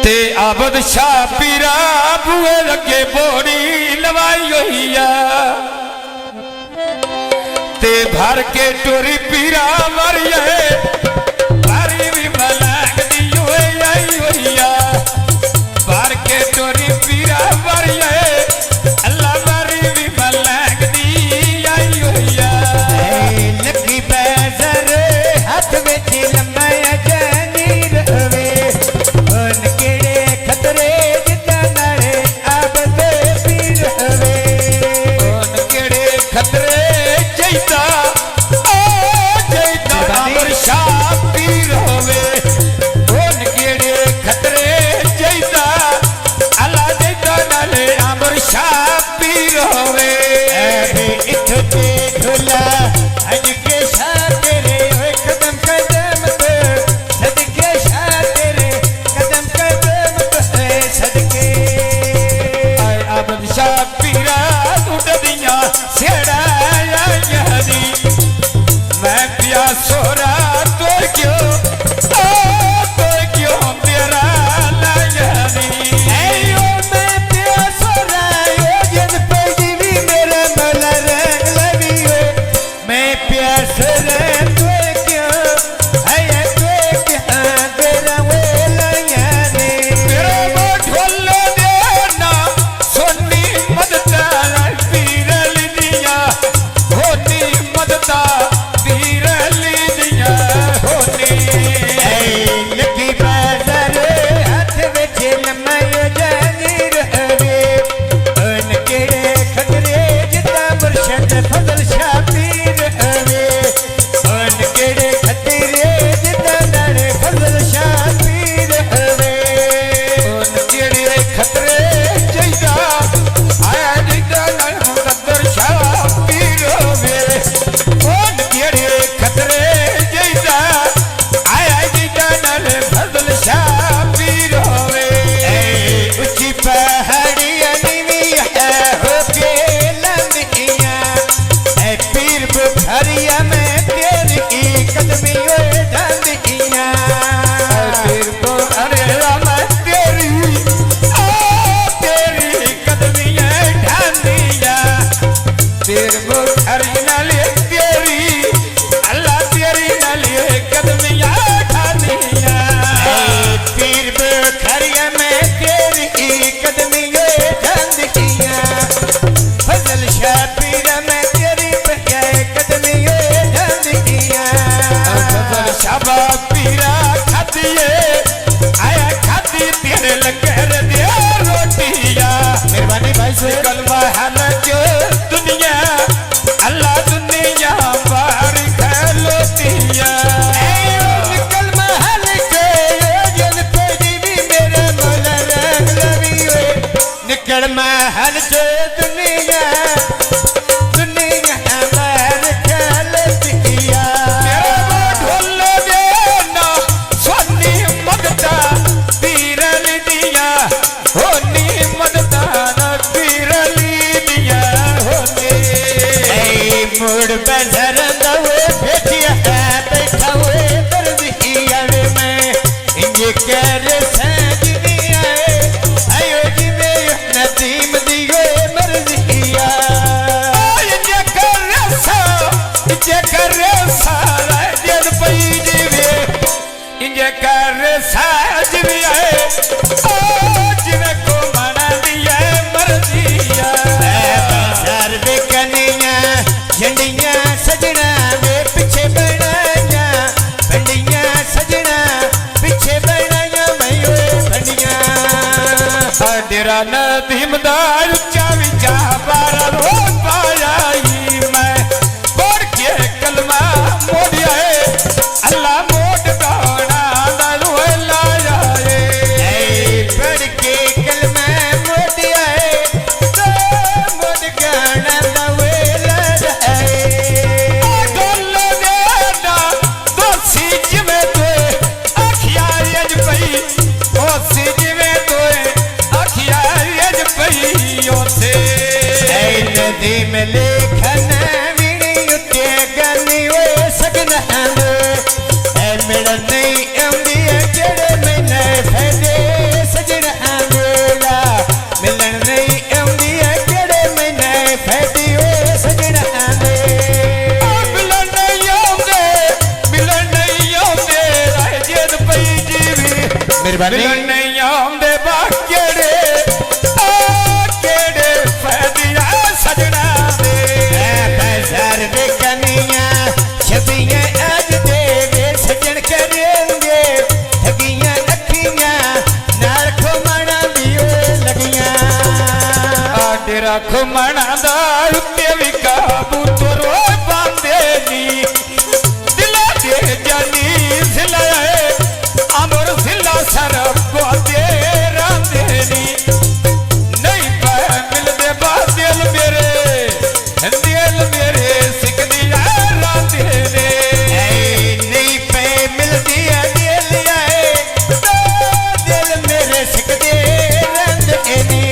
ते आबद शाह पीरा बुए लगे बोरी लवाई हुई ते भर के टोरी पीरा मरिए बारी भी मलाक दी आई हुई भर के टोरी पीरा मरिए अल्लाह बारी भी मलाक दी आई हुई लगी पैसर हाथ में लम्बा जानी रवे महल से दुनिया दुनिया बार चल दिया ढोल देना सोनी मगता पीरल दिया होनी मगता न पीरली दिया होने मुड़ बंधर दवे भेटिया बैठा हुए दर्दिया में इंजे कर सजनिया आयो जी में नदीम दिए मर्जिया इंजे कर सारा जन पई जीवे इंजे कर साज भी आए जिवे को मना दिया मर्जिया सर दे कनिया झंडिया सजना वे पीछे बनाया बंडिया सजना पीछे बनाया मैं बंडिया डेरा नदीम दार ऊंचा विचा बारा रो पाया ही मैं बोल के कलमा मोड़िया अल्लाह मोड़ गाना दारू लाया पढ़ के कलमा मोड़िया तो मोड़ गाना दवे ढोल देना तो सीज में तो अखिया यज पई ओ सीज में तो अखिया यज पई ओ से नदी में लेखन विणी उते गनी वे सगन मेरा नहीं आंदी जड़े मैंने फैदे मेहरबानी। मिलन नहीं आंदे बाकेड़े केड़े फैदिया सजना दे पैसर बेकनिया छबियां अज दे वे सजन करेंगे ठगियां अखियां नाल घुमना भी लगियां डेरा घुमना दा उत्ते भी काबू तोरो बांधे नी दिला दे जानी जिलाए अमर जिला सर गोदे रांधे नी नहीं पै मिलदे बादल मेरे सिकदिया रांधे ने नहीं पे मिलदी दिल आए तो दिल मेरे सिकदे रंग एनी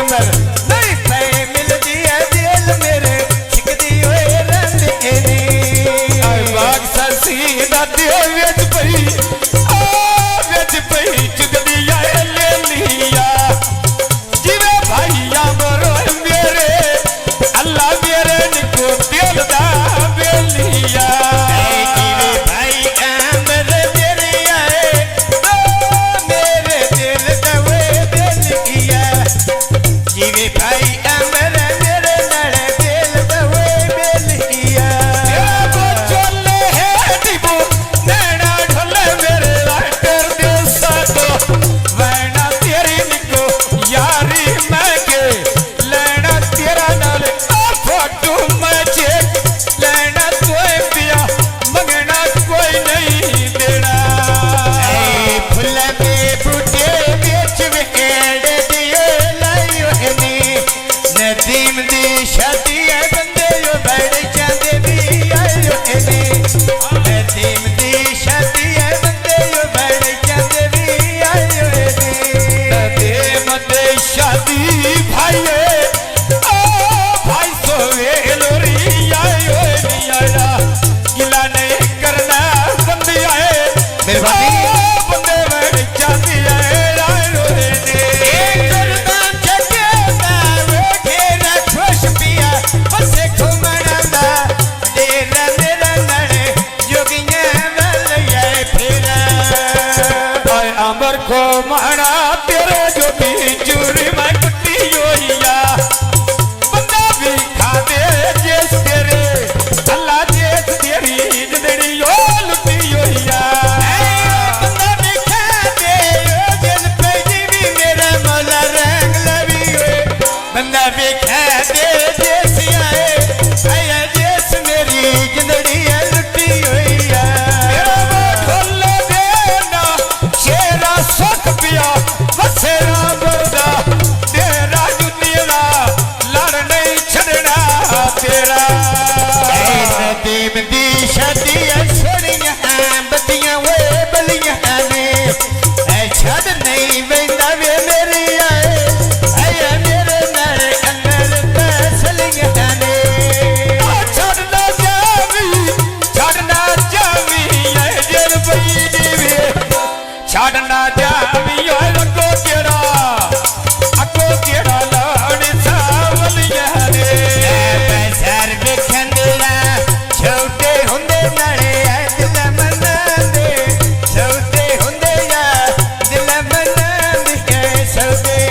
अमर नहीं पे मिलदी दिल मेरे सिकदी ओए रंग एनी आई बाग सीधा दे विच पई चुगदिया ले लिया जिवे भाईया मरो मेरे अल्लाह मेरे निको दिल दा बेलिया जीवे भाई अमर मेरे आए तो मेरे दिल दवे दिल किया जीवे भाई अमर मेरे नड़ दिल दवे दिल किया चले है डिबो नैना ढोले मेरे कर दे सको वैना तेरी निको यारी मैं के लेना तेरा नाल फोटो मैं चेक लेना तोए पिया मंगना कोई नहीं देना फुल के बूटे बेच वेड़ दिए लायो ने नदीम दी शादी बंदे जो बड़ चांदे भी आयो ने नदीम दी शादी बंदे जो बड़ चांदे भी आयो ने दे मते शादी भाई भाई सोवे लोरी आयो नियाड़ा गिला नहीं करना बंदे आए मेहरबानी। बंदे बड़ चांदी आए रायो ने कुर्बान जगेदा वे घेरा खुश पिया बसे घुमना दा डेरा मेरा नड़े जोगियां वल आए फेरा आए अमर को माना तेरे जो भी चूरी मैं कुट्टी होइया बंदा भी खा दे जेस तेरे अल्लाह जेस तेरी जिंदड़ी ओ लुटी होइया बंदा दिखा दे ओ दिल पे जीवी मेरा मौला रंग लवी ओए बंदा दिखा दे जेस आए आया जेस मेरी जिंदड़ी लुटी होइया मेरा ढोले देना शेरा सुख पिया बसेरा मरदा तेरा जुनिया लड़ नहीं छड़ना तेरा नदीम दी शादी सोनियां बत्तियां वे बलियां ने छड़ नहीं वेंदा वे मेरी आए आया मेरे नाल अंगल पैसलियां ने छड़ना जावी ऐ जन पई जीवे छड़ना जावी ऐ अगो तेरा लाड़ सावलिया ने पैसर विखंदरा छोटे हुंदे नाले दिल मनांदे छोटे हुंदे या दिल मनांदे सौदे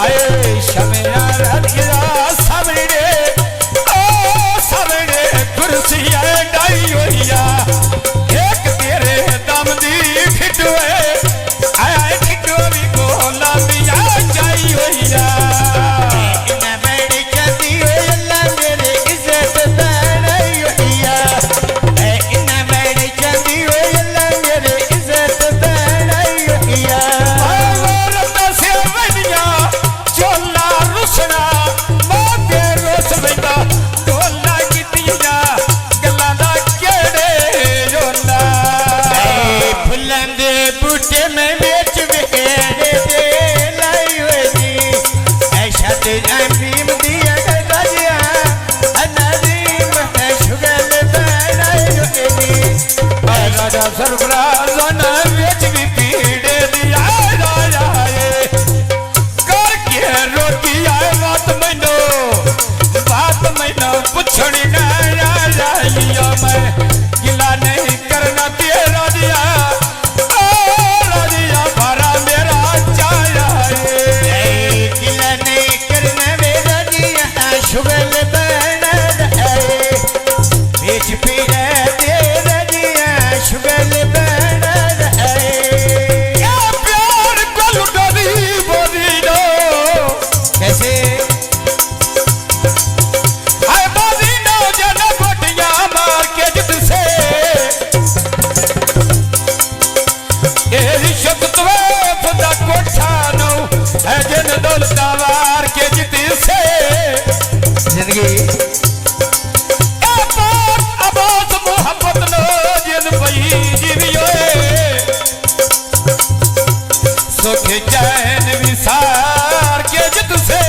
आए शमिया रखिया सामने सामने कुर्सी डाई होइया एक तेरे दम दी खिटवे आया खिटो भी गोला बिया जाई होइया इना बड़ी चांदी हो अल्लाह मेरे इज्जत बनाई होइया इना बड़ी चांदी हो अल्लाह मेरे इज्जत बनाई होइया रता से वनिया चोला रुसना मोते रोस बैठा ढोला कीतिया गल्लां दा केड़े जोना फुल्लां दे बूटे में बेच वेड़े दे लाई होई दी ऐशा ते अमीम दी गजिया अनदीम है शुगल बनाई होई राजा सरफराज न वेच भी पीड़े दिया राजा कर के रोटी आए बात मैनो पुछड़ी ना राजा मैं गिला नहीं करना तेरा दौलतावार के जिते से जिंदगी अबास मोहब्बत नो जिन पई जीवियो सुख चैन विसार के जित से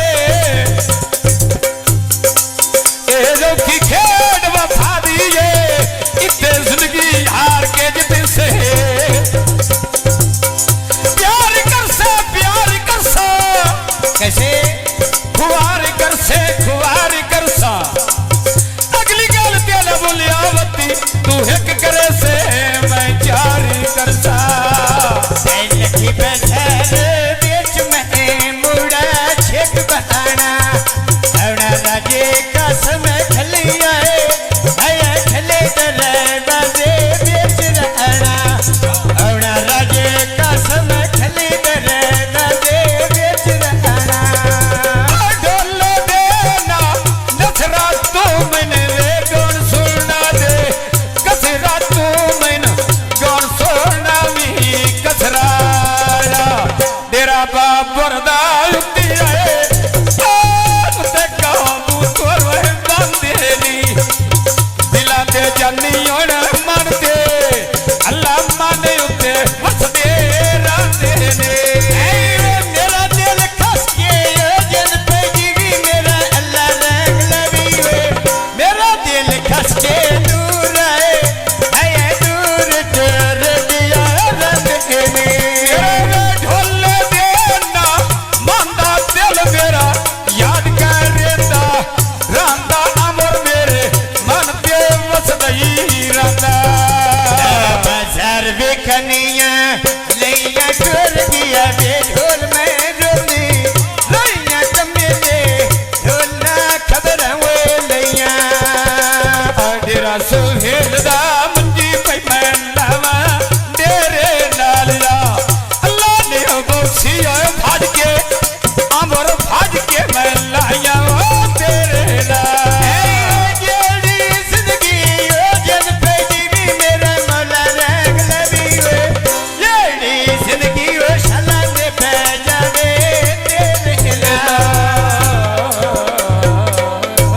ए की खेड वफा दिए इतने जिंदगी हार के जित से प्यार कर सा कैसे खुआर कर सा अगली गल तेरा बुलियावती तू एक करे से मैं जारी कर सा लखी पैथर बीच में मुड़ा छेक बहाना अवना राजे कसम खलिया है खले दर बाजे बीच रहना अवना राजे कसम खली दर बाजे बीच रहना ढोल देना नथरा तू मैंने वे गौर सुनना दे कसरा तू मैंने गौर सुनना मी कसरा तेरा बाप बरदा युक्ति है ते काबू तोर वह बंदेली दिला दे जानी और मन दे अल्लाह माने उते वस दे राते ने मेरा दिल खस के जन पे जीवी मेरा अल्लाह रंग लवी वे मेरा दिल खस के दूर है दूर कर दिया रंग ने ढोल देना मांदा दिल मेरा याद कर रेंदा रांदा अमर मेरे मन पे वस दई रांदा बाजार विखनिया